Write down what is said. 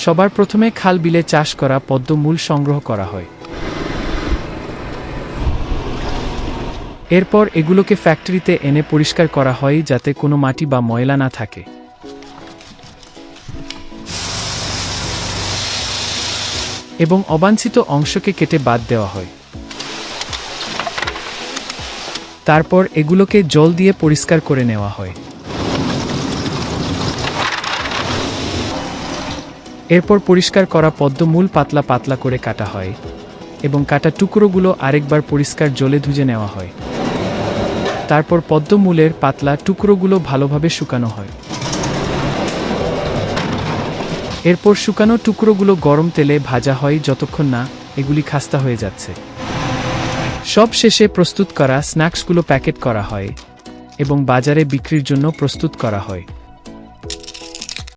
সবার প্রথমে খাল বিলে চাষ করা পদ্ম মূল সংগ্রহ করা হয়। এরপর এগুলোকে ফ্যাক্টরিতে এনে পরিষ্কার করা হয় যাতে কোনো মাটি বা ময়লা না থাকে। এবং অবাঞ্ছিত অংশকে কেটে বাদ দেওয়া হয়। তারপর এগুলোকে জল দিয়ে পরিষ্কার করে নেওয়া হয়। এরপর পরিষ্কার করা পদ্ম মূল পাতলা পাতলা করে কাটা হয় এবং কাটা টুকরোগুলো আরেকবার পরিষ্কার জলে ধুয়ে নেওয়া হয়। তারপর পদ্ম মূলের পাতলা টুকরোগুলো ভালোভাবে শুকানো হয়। এরপর শুকানো টুকরোগুলো গরম তেলে ভাজা হয় যতক্ষণ না এগুলি খাস্তা হয়ে যাচ্ছে। সব শেষে প্রস্তুত করা স্ন্যাক্সগুলো প্যাকেট করা হয় এবং বাজারে বিক্রির জন্য প্রস্তুত করা হয়।